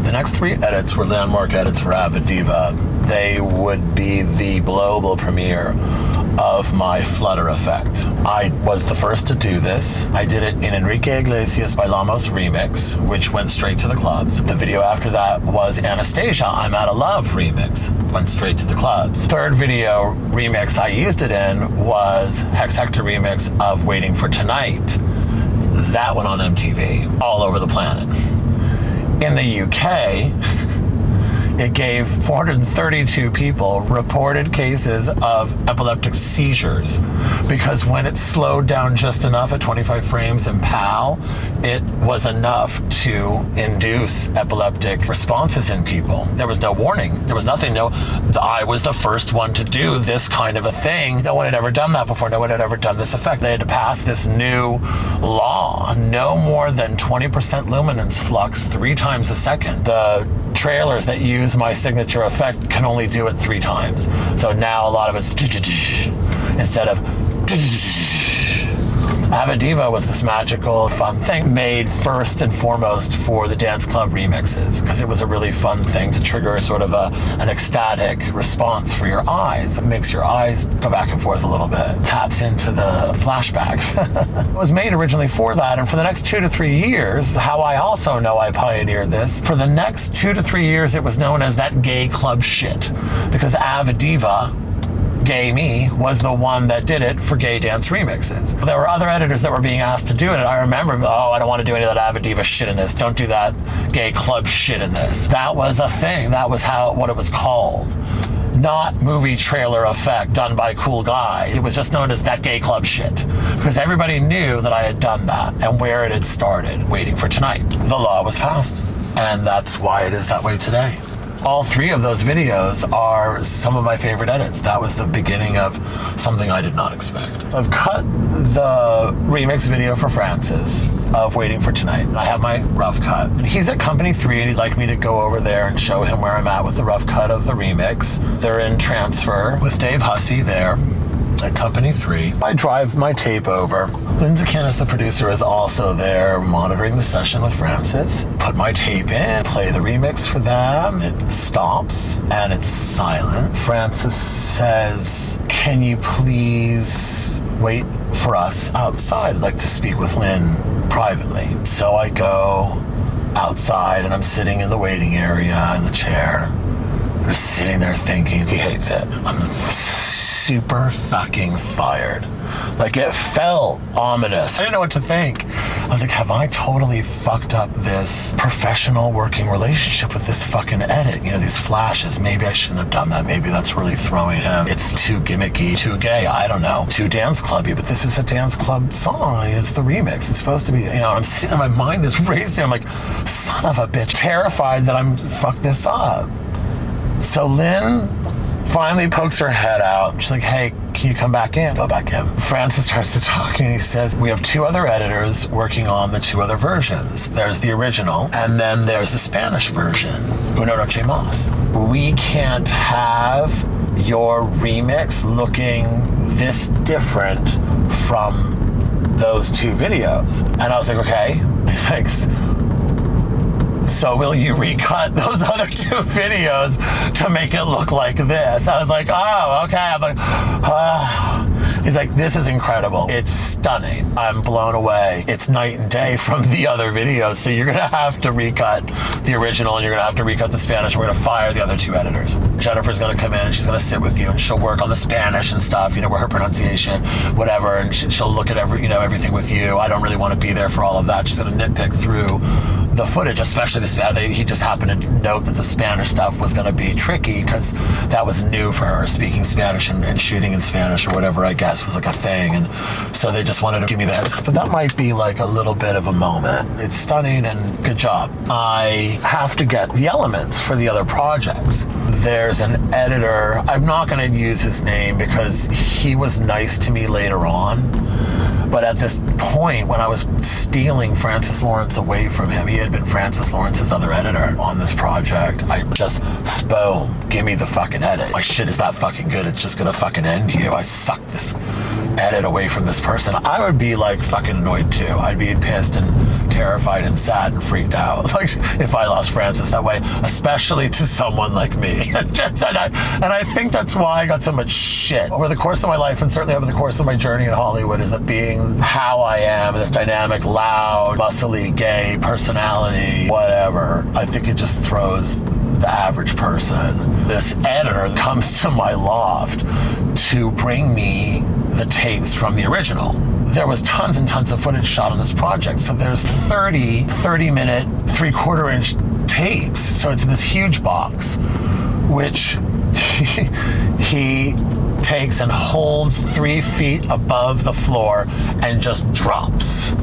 The next 3 edits were landmark edits for Aviddiva. They would be the global premiere of my Flutter effect. I was the first to do this. I did it in Enrique Iglesias Bailamos remix, which went straight to the clubs. The video after that was Anastasia, I'm Outta Love remix, went straight to the clubs. Third video remix I used it in was Hex Hector remix of Waiting for Tonight. That went on MTV, all over the planet. In the UK, it gave 432 people reported cases of epileptic seizures because when it slowed down just enough at 25 frames in PAL, it was enough to induce epileptic responses in people. There was no warning. There was nothing. No, I was the first one to do this kind of a thing. No one had ever done that before. No one had ever done this effect. They had to pass this new law. No more than 20% luminance flux 3 times a second. The trailers that use my signature effect can only do it 3 times. So now a lot of it's instead of Aviddiva was this magical, fun thing made first and foremost for the dance club remixes because it was a really fun thing to trigger sort of an ecstatic response for your eyes. It makes your eyes go back and forth a little bit, taps into the flashbacks. It was made originally for that, and for the next 2 to 3 years, how I also know I pioneered this, for the next 2 to 3 years it was known as that gay club shit because Aviddiva, Gay Me, was the one that did it for gay dance remixes. There were other editors that were being asked to do it, and I remember, I don't want to do any of that Aviddiva shit in this. Don't do that gay club shit in this. That was a thing. That was what it was called. Not movie trailer effect done by cool guy. It was just known as that gay club shit because everybody knew that I had done that and where it had started, Waiting for Tonight. The law was passed, and that's why it is that way today. All 3 of those videos are some of my favorite edits. That was the beginning of something I did not expect. I've cut the remix video for Francis of Waiting for Tonight. I have my rough cut. And he's at Company 3 and he'd like me to go over there and show him where I'm at with the rough cut of the remix. They're in transfer with Dave Hussey there at Company 3. I drive my tape over. Lindsay Cannis, the producer, is also there monitoring the session with Francis. Put my tape in, play the remix for them. It stops and it's silent. Francis says, can you please wait for us outside? I'd like to speak with Lynn privately. So I go outside and I'm sitting in the waiting area in the chair. I'm just sitting there thinking, he hates it. I'm super fucking fired. Like, it felt ominous. I didn't know what to think. I was like, have I totally fucked up this professional working relationship with this fucking edit? You know, these flashes, maybe I shouldn't have done that. Maybe that's really throwing him. It's too gimmicky, too gay, I don't know. Too dance clubby, but this is a dance club song. It's the remix. It's supposed to be, and I'm sitting, my mind is racing. I'm like, son of a bitch. Terrified that I'm fucked this up. So Lynn finally pokes her head out. She's like, hey, can you come back in? Go back in. Francis starts to talk and he says, we have 2 other editors working on the 2 other versions. There's the original and then there's the Spanish version, Una Noche Mas. We can't have your remix looking this different from those 2 videos. And I was like, okay. He's like, so will you recut those other 2 videos to make it look like this? I was like, oh, okay. I'm like, He's like, this is incredible. It's stunning. I'm blown away. It's night and day from the other videos. So you're going to have to recut the original and you're going to have to recut the Spanish. We're going to fire the other 2 editors. Jennifer's going to come in and she's going to sit with you and she'll work on the Spanish and stuff, you know, where her pronunciation, whatever. And she'll look at everything with you. I don't really want to be there for all of that. She's going to nitpick through the footage, especially he just happened to note that the Spanish stuff was going to be tricky because that was new for her, speaking Spanish and shooting in Spanish or whatever, I guess, was like a thing. And so they just wanted to give me the heads up. But that might be like a little bit of a moment. It's stunning and good job. I have to get the elements for the other projects. There's an editor. I'm not going to use his name because he was nice to me later on. But at this point, when I was stealing Francis Lawrence away from him, he had been Francis Lawrence's other editor on this project. I just, boom, give me the fucking edit. My shit is that fucking good, it's just gonna fucking end you. I sucked this edit away from this person. I would be like fucking annoyed too. I'd be pissed and terrified and sad and freaked out, like if I lost Francis that way, especially to someone like me. and I think that's why I got so much shit over the course of my life, and certainly over the course of my journey in Hollywood, is that being how I am, this dynamic, loud, muscly, gay personality, whatever, I think it just throws the average person. This editor comes to my loft to bring me the tapes from the original. There was tons and tons of footage shot on this project. So there's 30-minute, 3/4 inch tapes. So it's in this huge box, which he takes and holds 3 feet above the floor and just drops.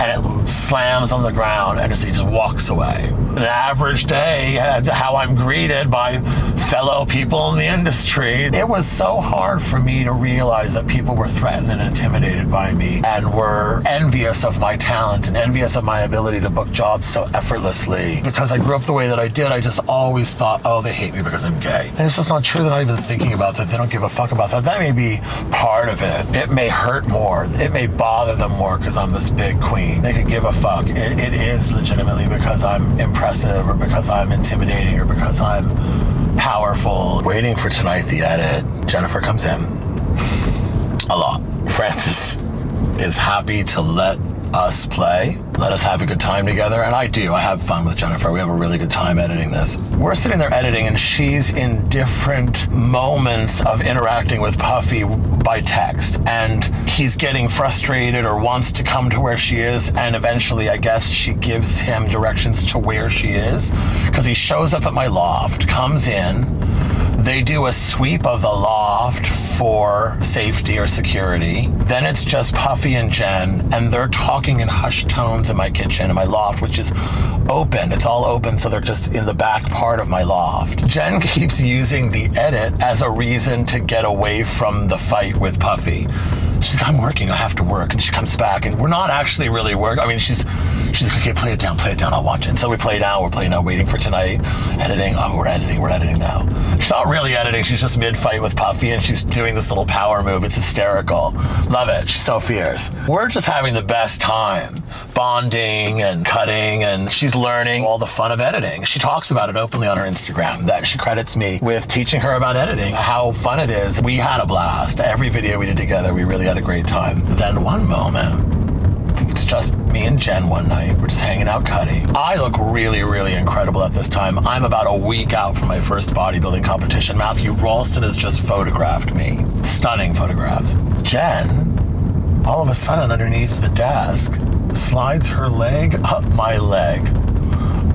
And it slams on the ground, and he just walks away. An average day, how I'm greeted by fellow people in the industry. It was so hard for me to realize that people were threatened and intimidated by me and were envious of my talent and envious of my ability to book jobs so effortlessly. Because I grew up the way that I did, I just always thought, oh, they hate me because I'm gay. And it's just not true. They're not even thinking about that. They don't give a fuck about that. That may be part of it. It may hurt more. It may bother them more because I'm this big queen. They could give a fuck. It is legitimately because I'm impressive or because I'm intimidating or because I'm powerful. Waiting for tonight, the edit. Jennifer comes in. A lot. Francis is happy to let us play, let us have a good time together, and I do. I have fun with Jennifer. We have a really good time editing this. We're sitting there editing, and she's in different moments of interacting with Puffy by text, and he's getting frustrated or wants to come to where she is, and eventually, I guess, she gives him directions to where she is, because he shows up at my loft, comes in, they do a sweep of the loft for safety or security. Then it's just Puffy and Jen, and they're talking in hushed tones in my kitchen, in my loft, which is open. It's all open, so they're just in the back part of my loft. Jen keeps using the edit as a reason to get away from the fight with Puffy. She's like, I'm working, I have to work. And she comes back, and we're not actually really working. I mean, she's like, okay, play it down, I'll watch it. And so we play down, we're playing now, waiting for tonight, editing. Oh, we're editing now. She's not really editing, she's just mid-fight with Puffy, and she's doing this little power move. It's hysterical. Love it, she's so fierce. We're just having the best time, bonding and cutting, and she's learning all the fun of editing. She talks about it openly on her Instagram, that she credits me with teaching her about editing, how fun it is. We had a blast. Every video we did together, we really had a great time. Then one moment, it's just me and Jen one night. We're just hanging out cutting. I look really, really incredible at this time. I'm about a week out from my first bodybuilding competition. Matthew Ralston has just photographed me. Stunning photographs. Jen, all of a sudden underneath the desk, slides her leg up my leg.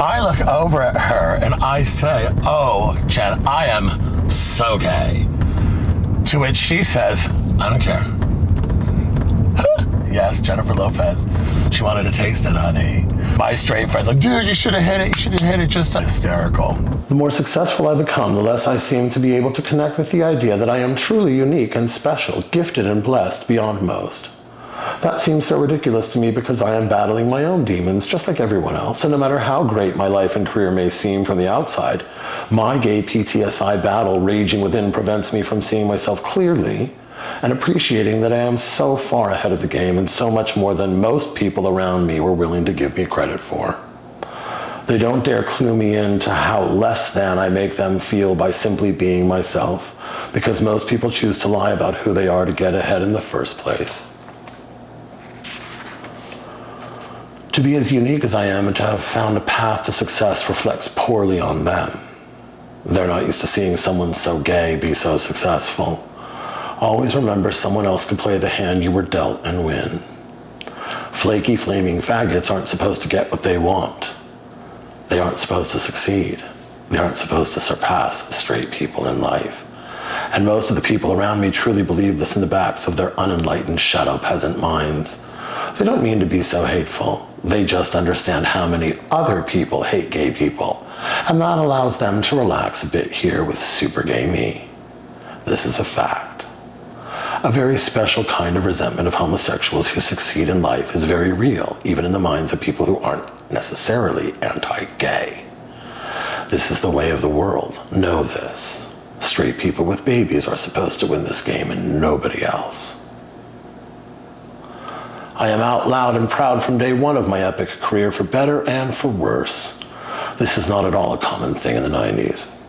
I look over at her and I say, oh, Jen, I am so gay. To which she says, I don't care. Yes, Jennifer Lopez. She wanted to taste it, honey. My straight friend's like, dude, you should have hit it. Just hysterical. The more successful I become, the less I seem to be able to connect with the idea that I am truly unique and special, gifted and blessed beyond most. That seems so ridiculous to me because I am battling my own demons just like everyone else, and no matter how great my life and career may seem from the outside, my gay PTSI battle raging within prevents me from seeing myself clearly and appreciating that I am so far ahead of the game and so much more than most people around me were willing to give me credit for. They don't dare clue me into how less than I make them feel by simply being myself, because most people choose to lie about who they are to get ahead in the first place. To be as unique as I am and to have found a path to success reflects poorly on them. They're not used to seeing someone so gay be so successful. Always remember, someone else can play the hand you were dealt and win. Flaky, flaming faggots aren't supposed to get what they want. They aren't supposed to succeed. They aren't supposed to surpass straight people in life. And most of the people around me truly believe this in the backs of their unenlightened shadow peasant minds. They don't mean to be so hateful. They just understand how many other people hate gay people, and that allows them to relax a bit here with super gay me. This is a fact. A very special kind of resentment of homosexuals who succeed in life is very real, even in the minds of people who aren't necessarily anti-gay. This is the way of the world. Know this. Straight people with babies are supposed to win this game and nobody else. I am out loud and proud from day one of my epic career, for better and for worse. This is not at all a common thing in the 90s.